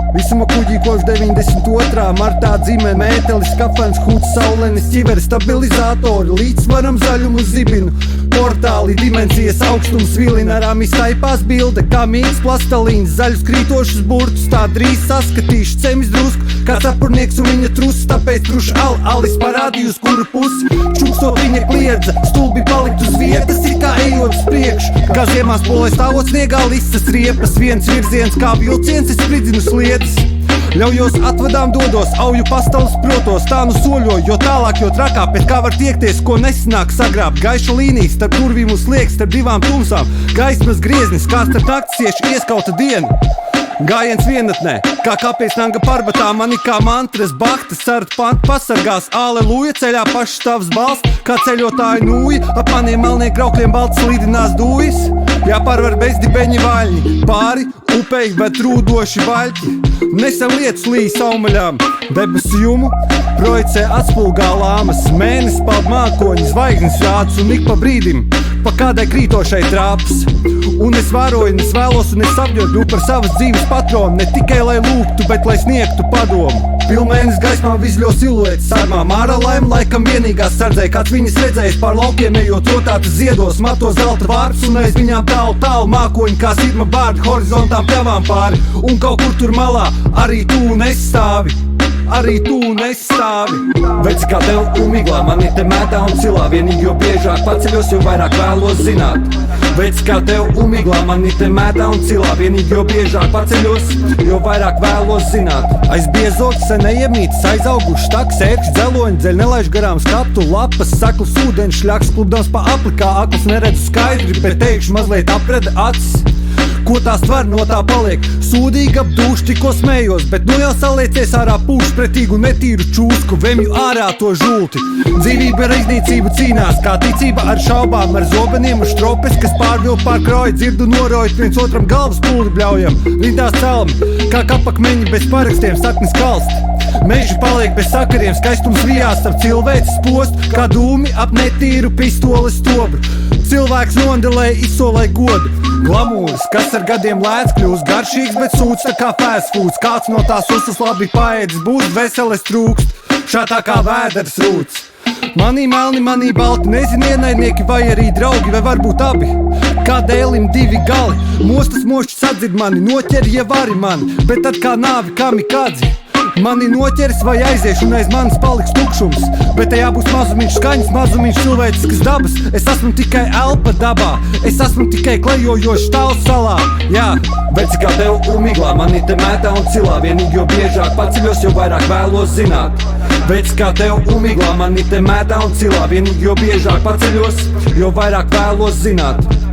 Visuma kuģī kopš 92. martā dzimē mētelis, kafens, hūts, saulenis, ķiveri, stabilizatori, līdzsvaram zaļumu zibinu, portāli, dimensijas augstums vilina, rami staipās bilde, kā mīgs plastalīns, zaļus krītošus burtus, tā drīz saskatīšu, cemis drusku, kā sapurnieks un viņa trusis, tāpēc truši alis parādījus, kuru pusi, čuksto viņa kliedza, stulbi palikt uz vietas, ir kā ejot uz priekšu, kā ziemās polē stāvot sniegā listas riepas, viens virziens kā vilciens, es spridzinu sliedas. Ļaujos atvadām dodos, auju pastāvus protos, tā nu soļoju, jo tālāk, jo trakā, pēc kā var tiekties, ko nesanāk sagrābt. Gaiša līnijas, starp durvīm uz sliegs, starp divām tumsām, gaismas grieznis, kā starp nakts cieši ieskauta diena. Gājiens vienatnē, kā kāpēc nanga parbatā, mani kā mantras, bahtas, sarta pantu pasargās, aleluja, ceļā pašs tavs balss, kā ceļotāji nūja, ap maniem melniem graukļiem balts slīdinās dūjas, jāpārvar bezdibeņi vaļņi, pāri upei, bet rūdoši vaļķi, nesen lietas līs aumaļām, debesu jumu, projicē atspulgā lāmas, mēnesis pald mākoņi, zvaigznes rāds un ik pa brīdim, pa kādai krītošai trāpas. Un es vēroju, un es vēlos, un es sapņoju par savas dzīves patronu, ne tikai lai lūgtu, bet lai sniegtu padomu. Pilnmēnes gaismā vizļo siluetes sarmām, ārā laima laikam vienīgās sardzēja, kāds viņas redzējis pār laukiem, ejot rotātas ziedos, mato zelta vārps, un aiz viņām tālu mākoņi, kā sirma bārdi, horizontām pļavām pāri, un kaut kur tur malā arī tu nestāvi. Arī tu nestāvi. Veci kā tev umiglā, mani te mētā un cilā, vienīgi jo biežāk paceļos, jo vairāk vēlos zināt. Veci kā tev umiglā, mani te mētā un cilā, vienīgi jo biežāk paceļos, jo vairāk vēlos zināt. Aiz biezoks senējiem mītas, aizauguši taks, ērkšķi, dzeloņi, dzeļ nelaiž garām skatu, lapas, saklas, ūdens, šļaks, klubdams pa aplikā, akls neredzu skaidri, bet teikšu mazliet apreda acis. Ko tās tver, no tā paliek sūdīgi ap dušu, tikko smējos, bet nu jau saliecies ārā pūš pretīgu netīru čūsku, vemju ārā to žulti. Dzīvība ar iznīcību cīnās, kā ticība ar šaubām, ar zobeniem uz tropes, kas pārvilp pār kroju, dzirdu norojot viens otram galvas pūli bļaujam, rindās celmi, kā kapakmeņi bez parakstiem, saknis kalst. Meži paliek bez sakariem, skaistums vijās ap cilvēces post, kā dūmi ap netīru pistoles stobru. Cilvēks nodelē izsolē godu, glamūrs, kas ar gadiem lēts kļūst garšīgs, bet sūds tā kā fast foods, kāds no tās usas labi paēdis būs, veseles trūkst, šādā kā vēders rūts. Manī melni, manī balti, nezin ienaidnieki vai arī draugi, vai varbūt abi. Kā dēlim divi gali, mostas mošķis atzird mani, noķer ja vari mani, bet tad kā nāvi kamikadzi. Mani noķeris vai aizieš un aiz manis paliks tukšums, bet tajā būs mazumiņš skaņas, mazumiņš cilvēciskas dabas. Es esmu tikai elpa dabā, es esmu tikai klejojošs tāls salā. Jā, veci kā tev umiglā, mani te mētā un cilā, vienīgi jo biežāk paceļos, jo vairāk vēlos zināt. Veci kā tev umiglā, mani te mētā un cilā, vienīgi jo biežāk paceļos, jo vairāk vēlos zināt.